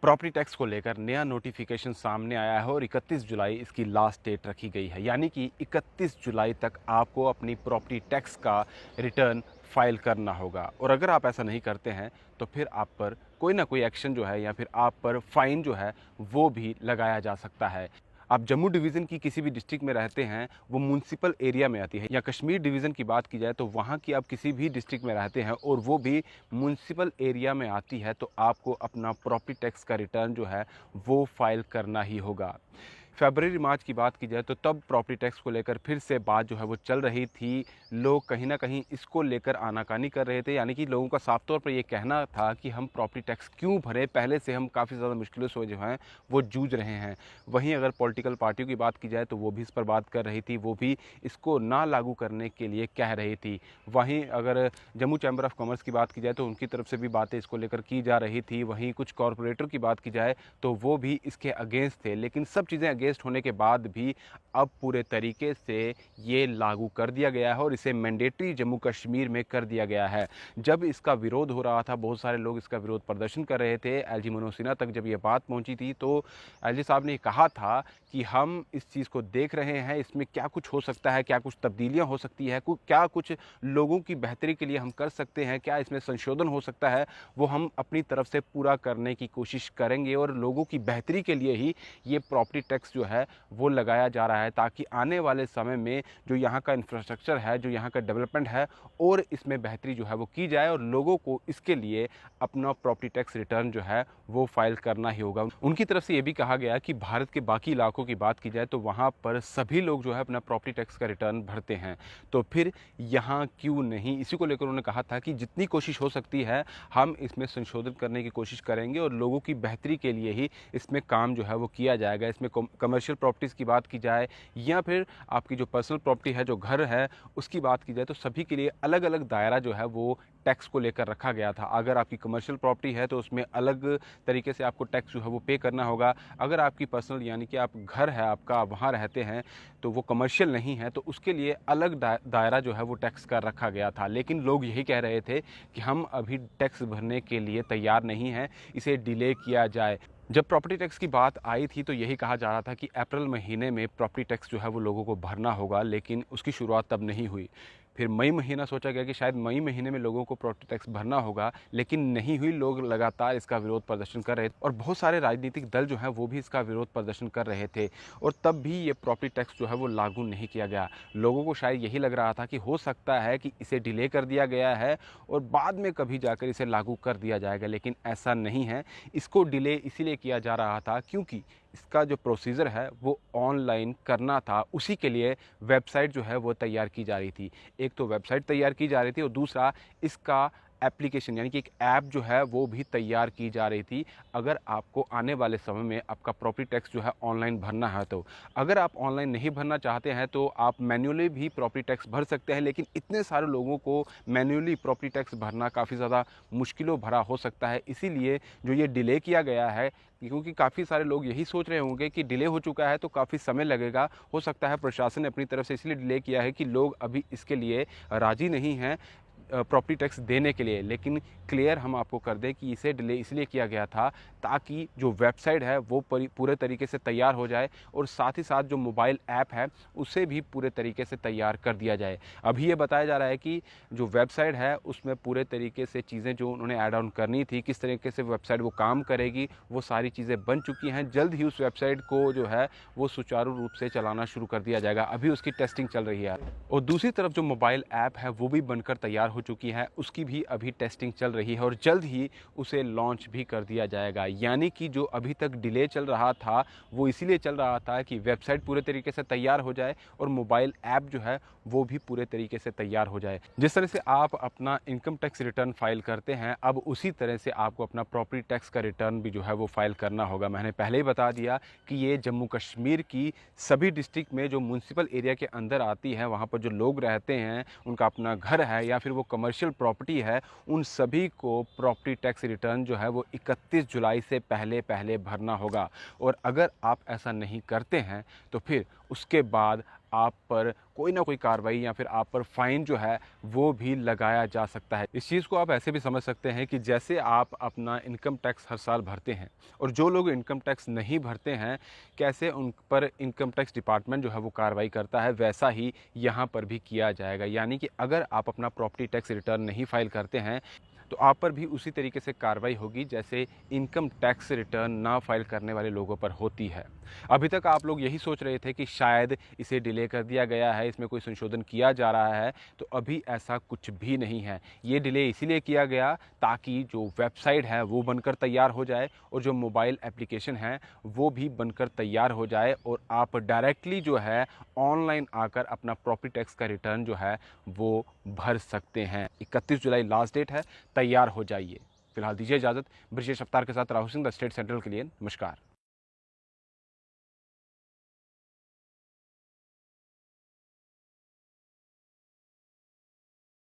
Property tax को लेकर नया नोटिफिकेशन सामने आया है और 31 जुलाई इसकी लास्ट डेट रखी गई है। यानी कि 31 जुलाई तक आपको अपनी प्रॉपर्टी टैक्स का रिटर्न फाइल करना होगा और अगर आप ऐसा नहीं करते हैं तो फिर आप पर कोई ना कोई एक्शन जो है या फिर आप पर फाइन जो है वो भी लगाया जा सकता है। आप जम्मू डिवीज़न की किसी भी डिस्ट्रिक्ट में रहते हैं, वो म्युनिसिपल एरिया में आती है, या कश्मीर डिवीज़न की बात की जाए तो वहाँ की आप किसी भी डिस्ट्रिक्ट में रहते हैं और वो भी म्युनिसिपल एरिया में आती है, तो आपको अपना प्रॉपर्टी टैक्स का रिटर्न जो है वो फाइल करना ही होगा। फरवरी मार्च की बात की जाए तो तब प्रॉपर्टी टैक्स को लेकर फिर से बात जो है वो चल रही थी। लोग कहीं ना कहीं इसको लेकर आनाकानी कर रहे थे, यानी कि लोगों का साफ तौर पर ये कहना था कि हम प्रॉपर्टी टैक्स क्यों भरें, पहले से हम काफ़ी ज़्यादा मुश्किलों से जो हैं वो जूझ रहे हैं। वहीं अगर पॉलिटिकल पार्टियों की बात की जाए तो वो भी इस पर बात कर रही थी, वो भी इसको ना लागू करने के लिए कह रही थी। वहीं अगर जम्मू चैम्बर ऑफ कॉमर्स की बात की जाए तो उनकी तरफ से भी बातें इसको लेकर की जा रही थी। वहीं कुछ कॉरपोरेटर की बात की जाए तो वो भी इसके अगेंस्ट थे, लेकिन सब चीज़ें अगेंस्ट होने के बाद भी अब पूरे तरीके से ये लागू कर दिया गया है और इसे मैंडेटरी जम्मू कश्मीर में कर दिया गया है। जब इसका विरोध हो रहा था, बहुत सारे लोग इसका विरोध प्रदर्शन कर रहे थे, एलजी मनोज सिन्हा तक जब ये बात पहुंची थी तो एलजी साहब ने कहा था कि हम इस चीज़ को देख रहे हैं, इसमें क्या कुछ हो सकता है, क्या कुछ तब्दीलियां हो सकती है, क्या कुछ लोगों की बेहतरी के लिए हम कर सकते हैं, क्या इसमें संशोधन हो सकता है, वो हम अपनी तरफ से पूरा करने की कोशिश करेंगे और लोगों की बेहतरी के लिए ही ये प्रॉपर्टी टैक्स जो है वो लगाया जा रहा है, ताकि आने वाले समय में जो यहाँ का इंफ्रास्ट्रक्चर है, जो यहाँ का डेवलपमेंट है, और इसमें बेहतरी जो है वो की जाए और लोगों को इसके लिए अपना प्रॉपर्टी टैक्स रिटर्न जो है वो फाइल करना ही होगा। उनकी तरफ से ये भी कहा गया कि भारत के बाकी इलाकों की बात की जाए तो वहाँ पर सभी लोग जो है अपना प्रॉपर्टी टैक्स का रिटर्न भरते हैं, तो फिर यहाँ क्यों नहीं। इसी को लेकर उन्होंने कहा था कि जितनी कोशिश हो सकती है हम इसमें संशोधन करने की कोशिश करेंगे और लोगों की बेहतरी के लिए ही इसमें काम जो है वो किया जाएगा। इसमें कमर्शियल प्रॉपर्टीज़ की बात की जाए या फिर आपकी जो पर्सनल प्रॉपर्टी है, जो घर है, उसकी बात की जाए तो सभी के लिए अलग अलग दायरा जो है वो टैक्स को लेकर रखा गया था। अगर आपकी कमर्शियल प्रॉपर्टी है तो उसमें अलग तरीके से आपको टैक्स जो है वो पे करना होगा। अगर आपकी पर्सनल यानी कि आप घर है आपका, आप वहाँ रहते हैं तो वो कमर्शियल नहीं है, तो उसके लिए अलग दायरा जो है वो टैक्स का रखा गया था। लेकिन लोग यही कह रहे थे कि हम अभी टैक्स भरने के लिए तैयार नहीं हैं, इसे डिले किया जाए। जब प्रॉपर्टी टैक्स की बात आई थी तो यही कहा जा रहा था कि अप्रैल महीने में प्रॉपर्टी टैक्स जो है वो लोगों को भरना होगा, लेकिन उसकी शुरुआत तब नहीं हुई। फिर मई महीना सोचा गया कि शायद मई महीने में लोगों को प्रॉपर्टी टैक्स भरना होगा, लेकिन नहीं हुई। लोग लगातार इसका विरोध प्रदर्शन कर रहे थे और बहुत सारे राजनीतिक दल जो हैं वो भी इसका विरोध प्रदर्शन कर रहे थे और तब भी ये प्रॉपर्टी टैक्स जो है वो लागू नहीं किया गया। लोगों को शायद यही लग रहा था कि हो सकता है कि इसे डिले कर दिया गया है और बाद में कभी जाकर इसे लागू कर दिया जाएगा, लेकिन ऐसा नहीं है। इसको डिले इसीलिए किया जा रहा था क्योंकि इसका जो प्रोसीजर है वो ऑनलाइन करना था, उसी के लिए वेबसाइट जो है वो तैयार की जा रही थी। एक तो वेबसाइट तैयार की जा रही थी और दूसरा इसका एप्लीकेशन यानी कि एक ऐप जो है वो भी तैयार की जा रही थी। अगर आपको आने वाले समय में आपका प्रॉपर्टी टैक्स जो है ऑनलाइन भरना है, तो अगर आप ऑनलाइन नहीं भरना चाहते हैं तो आप मैन्युअली भी प्रॉपर्टी टैक्स भर सकते हैं, लेकिन इतने सारे लोगों को मैन्युअली प्रॉपर्टी टैक्स भरना काफ़ी ज़्यादा मुश्किलों भरा हो सकता है। इसीलिए जो ये डिले किया गया है, क्योंकि काफ़ी सारे लोग यही सोच रहे होंगे कि डिले हो चुका है तो काफ़ी समय लगेगा। हो सकता है प्रशासन ने अपनी तरफ से इसलिए डिले किया है कि लोग अभी इसके लिए राज़ी नहीं हैं प्रॉपर्टी टैक्स देने के लिए। लेकिन क्लियर हम आपको कर दें कि इसे डिले इसलिए किया गया था ताकि जो वेबसाइट है वो पूरे तरीके से तैयार हो जाए और साथ ही साथ जो मोबाइल ऐप है उसे भी पूरे तरीके से तैयार कर दिया जाए। अभी ये बताया जा रहा है कि जो वेबसाइट है उसमें पूरे तरीके से चीज़ें जो उन्होंने ऐड ऑन करनी थी, किस तरीके से वेबसाइट वो काम करेगी, वो सारी चीज़ें बन चुकी हैं। जल्द ही उस वेबसाइट को जो है वो सुचारू रूप से चलाना शुरू कर दिया जाएगा। अभी उसकी टेस्टिंग चल रही है और दूसरी तरफ जो मोबाइल ऐप है वो भी बनकर तैयार हो चुकी है, उसकी भी अभी टेस्टिंग चल रही है और जल्द ही उसे लॉन्च भी कर दिया जाएगा। यानी कि जो अभी तक डिले चल रहा था वो इसीलिए चल रहा था कि वेबसाइट पूरे तरीके से तैयार हो जाए और मोबाइल ऐप जो है वो भी पूरे तरीके से तैयार हो जाए। जिस तरह से आप अपना इनकम टैक्स रिटर्न फाइल करते हैं, अब उसी तरह से आपको अपना प्रॉपर्टी टैक्स का रिटर्न भी जो है वो फाइल करना होगा। मैंने पहले ही बता दिया कि ये जम्मू कश्मीर की सभी डिस्ट्रिक्ट में जो म्युनिसिपल एरिया के अंदर आती है, वहाँ पर जो लोग रहते हैं, उनका अपना घर है या फिर वो कमर्शियल प्रॉपर्टी है, उन सभी को प्रॉपर्टी टैक्स रिटर्न जो है वो 31 जुलाई से पहले पहले भरना होगा। और अगर आप ऐसा नहीं करते हैं तो फिर उसके बाद आप पर कोई ना कोई कार्रवाई या फिर आप पर फ़ाइन जो है वो भी लगाया जा सकता है। इस चीज़ को आप ऐसे भी समझ सकते हैं कि जैसे आप अपना इनकम टैक्स हर साल भरते हैं और जो लोग इनकम टैक्स नहीं भरते हैं, कैसे उन पर इनकम टैक्स डिपार्टमेंट जो है वो कार्रवाई करता है, वैसा ही यहाँ पर भी किया जाएगा। यानी कि अगर आप अपना प्रॉपर्टी टैक्स रिटर्न नहीं फाइल करते हैं तो आप पर भी उसी तरीके से कार्रवाई होगी जैसे इनकम टैक्स रिटर्न ना फाइल करने वाले लोगों पर होती है। अभी तक आप लोग यही सोच रहे थे कि शायद इसे डिले कर दिया गया है, इसमें कोई संशोधन किया जा रहा है, तो अभी ऐसा कुछ भी नहीं है। ये डिले इसीलिए किया गया ताकि जो वेबसाइट है वो बनकर तैयार हो जाए और जो मोबाइल एप्लीकेशन है वो भी बनकर तैयार हो जाए और आप डायरेक्टली जो है ऑनलाइन आकर अपना प्रॉपर्टी टैक्स का रिटर्न जो है वो भर सकते हैं। 31 जुलाई लास्ट डेट है, तैयार हो जाइए। फिलहाल दीजिए इजाज़त। ब्रिजेश अवतार के साथ Rahul Singh, the state central के लिए नमस्कार।